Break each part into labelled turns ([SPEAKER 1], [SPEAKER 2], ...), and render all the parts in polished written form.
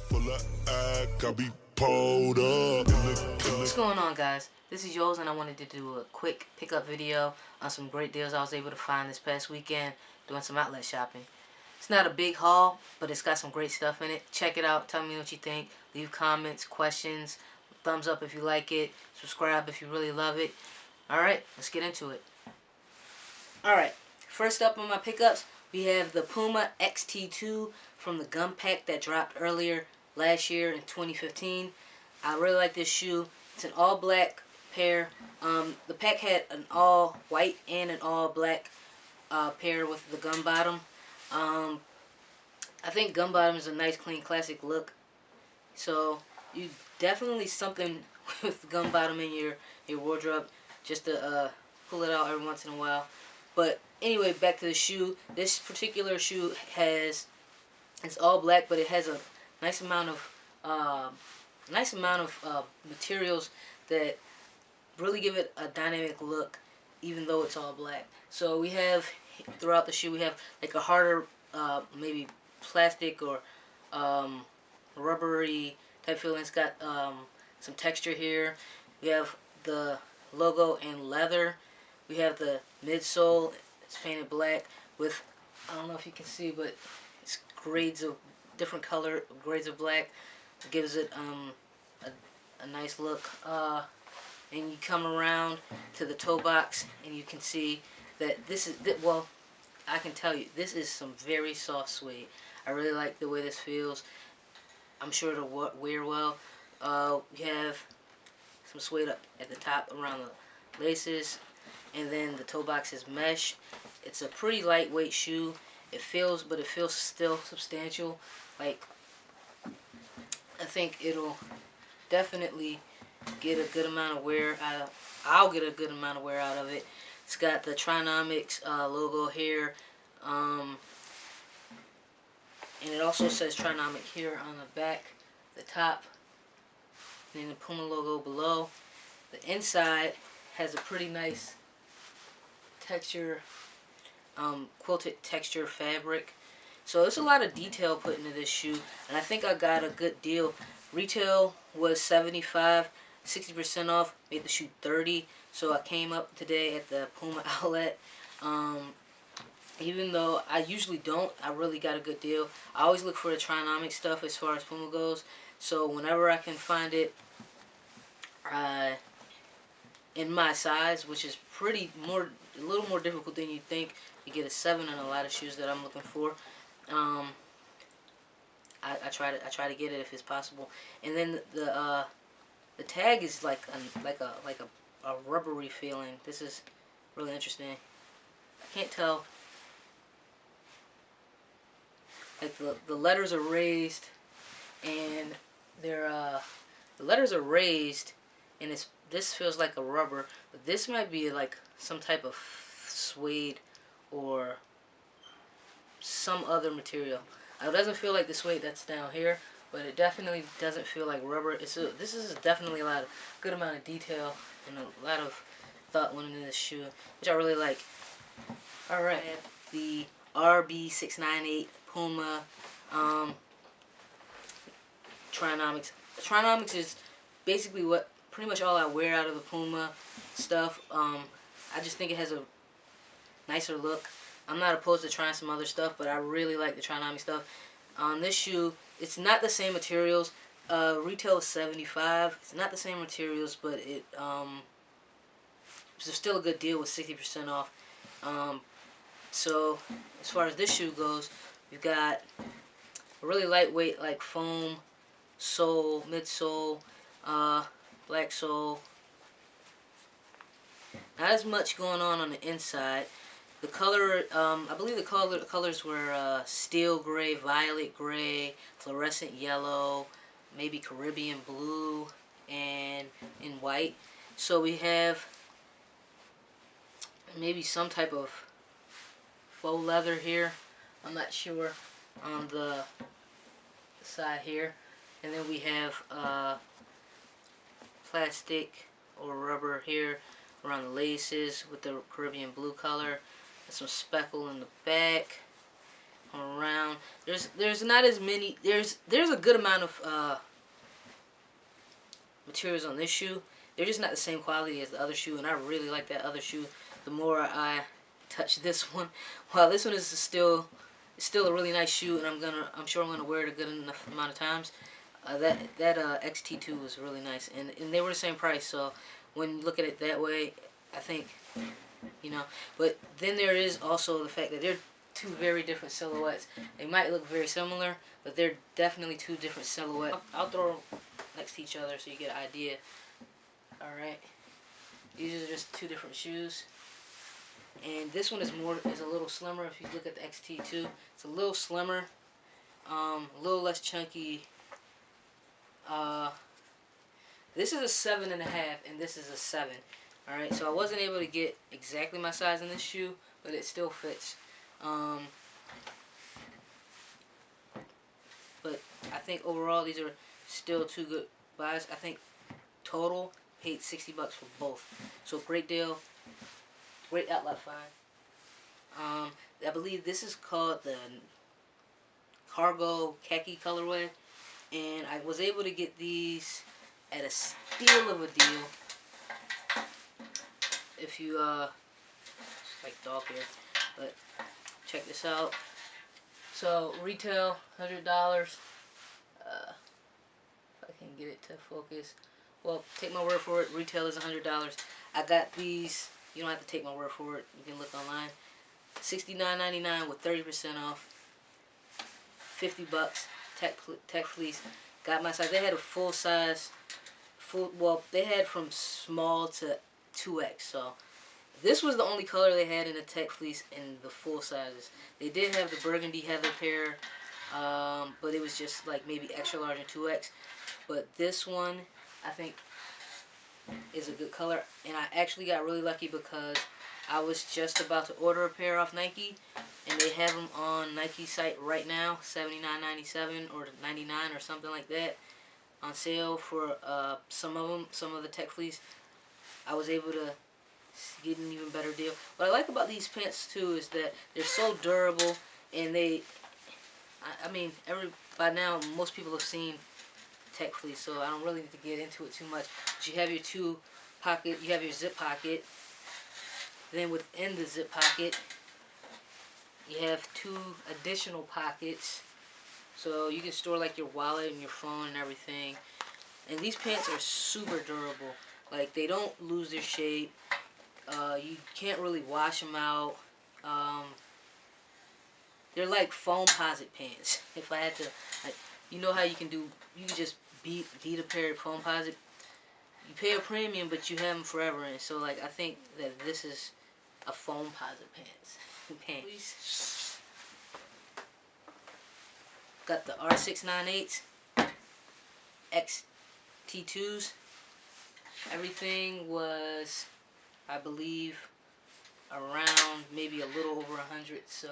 [SPEAKER 1] full of act, I be pulled up.
[SPEAKER 2] What's going on, guys? This is Yoels, and I wanted to do a quick pickup video on some great deals I was able to find this past weekend doing some outlet shopping. It's not a big haul, but it's got some great stuff in it. Check it out. Tell me what you think. Leave comments, questions, thumbs up if you like it. Subscribe if you really love it. Alright, let's get into it. Alright, first up on my pickups, we have the Puma XT2 from the gun pack that dropped earlier last year in 2015. I really like this shoe. It's an all black pair. The pack had an all white and an all black pair with the gun bottom. I think gun bottom is a nice, clean, classic look. So you definitely something with the gun bottom in your wardrobe, just to pull it out every once in a while. But anyway, back to the shoe. This particular shoe it's all black, but it has a nice amount of materials that really give it a dynamic look, even though it's all black. So we have throughout the shoe, we have like a harder, maybe plastic or rubbery type feeling. It's got some texture here. We have the logo in leather. We have the midsole. It's painted black with, I don't know if you can see, but it's grades of different color, grades of black. It gives it a nice look. And you come around to the toe box, and you can see that this is, well, I can tell you, this is some very soft suede. I really like the way this feels. I'm sure it'll wear well. We have some suede up at the top around the laces, and then the toe box is mesh. It's a pretty lightweight shoe. It feels still substantial. Like, I think it'll definitely get a good amount of wear out. I'll get a good amount of wear out of it. It's got the Trinomics logo here, and it also says Trinomic here on the back, the top, and then the Puma logo below. The inside has a pretty nice texture, quilted texture fabric. So there's a lot of detail put into this shoe, and I think I got a good deal. Retail was $75, 60% off, made the shoe $30. So I came up today at the Puma outlet. Even though I usually don't, I really got a good deal. I always look for the Trinomic stuff as far as Puma goes. So whenever I can find it in my size, which is a little more difficult than you think. You get a 7 on a lot of shoes that I'm looking for. I try to get it if it's possible. And then the tag is like a rubbery feeling. This is really interesting. I can't tell. Like the letters are raised, and the letters are raised, and this feels like a rubber, but this might be like some type of suede or some other material. It doesn't feel like the suede that's down here, but it definitely doesn't feel like rubber. This is definitely a good amount of detail and a lot of thought went into this shoe, which I really like. Alright, the RB698 Puma Trinomics. Trinomics is basically pretty much all I wear out of the Puma stuff. I just think it has a nicer look. I'm not opposed to trying some other stuff, but I really like the Trinomic stuff. On this shoe, it's not the same materials. Retail is $75. It's not the same materials, but it's still a good deal with 60% off. So as far as this shoe goes, we've got a really lightweight, like foam sole, midsole, black sole. Not as much going on the inside. The color, I believe the colors were steel gray, violet gray, fluorescent yellow, maybe Caribbean blue, and in white. So we have maybe some type of faux leather here. I'm not sure on the side here. And then we have plastic or rubber here around the laces with the Caribbean blue color. Some speckle in the back. around. There's not as many. There's a good amount of materials on this shoe. They're just not the same quality as the other shoe, and I really like that other shoe. The more I touch this one, while this one is still a really nice shoe, and I'm sure I'm gonna wear it a good enough amount of times. That XT2 was really nice, and they were the same price. So when you look at it that way, I think, you know. But then there is also the fact that they're two very different silhouettes. They might look very similar, but they're definitely two different silhouettes. I'll throw them next to each other so you get an idea. Alright, these are just two different shoes, and this one is a little slimmer. If you look at the XT2, it's a little slimmer, a little less chunky. This is a 7.5, and this is a 7. Alright, so I wasn't able to get exactly my size in this shoe, but it still fits. But I think overall these are still two good buys. I think total paid $60 for both. So great deal, great outlet find. I believe this is called the Cargo Khaki colorway, and I was able to get these at a steal of a deal. If you it's like dog hair, but check this out. So retail $100. If I can get it to focus. Well, take my word for it. Retail is $100. I got these. You don't have to take my word for it. You can look online. $69.99 with 30% off. $50. Tech Fleece. Got my size. They had a full size. Well, they had from small to 2X. So this was the only color they had in the Tech Fleece in the full sizes. They did have the burgundy heather pair, but it was just like maybe extra large and 2X. But this one, I think, is a good color, and I actually got really lucky because I was just about to order a pair off Nike, and they have them on Nike's site right now, $79.97 or $99 or something like that, on sale for some of the Tech Fleece. I was able to get an even better deal. What I like about these pants too is that they're so durable, and I mean, by now most people have seen Tech Fleece, so I don't really need to get into it too much. But you have your you have your zip pocket. Then within the zip pocket, you have two additional pockets, so you can store like your wallet and your phone and everything. And these pants are super durable. Like, they don't lose their shape. You can't really wash them out. They're like foam-posite pants. If I had to, like, you know how you can just beat a pair of foam-posite. You pay a premium, but you have them forever. And so, like, I think that this is a foam-posite pants. Got the R698s, XT2s. Everything was, I believe, around maybe a little over 100. So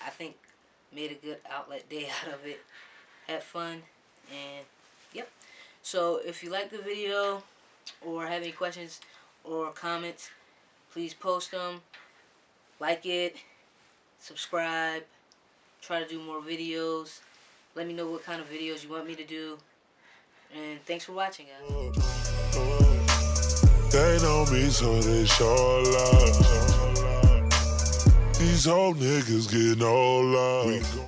[SPEAKER 2] I think made a good outlet day out of it. Had fun, and yep. So if you like the video or have any questions or comments, please post them, like it, subscribe, try to do more videos. Let me know what kind of videos you want me to do. And thanks for watching, guys.
[SPEAKER 1] They know me, so they show love. These old niggas getting all love.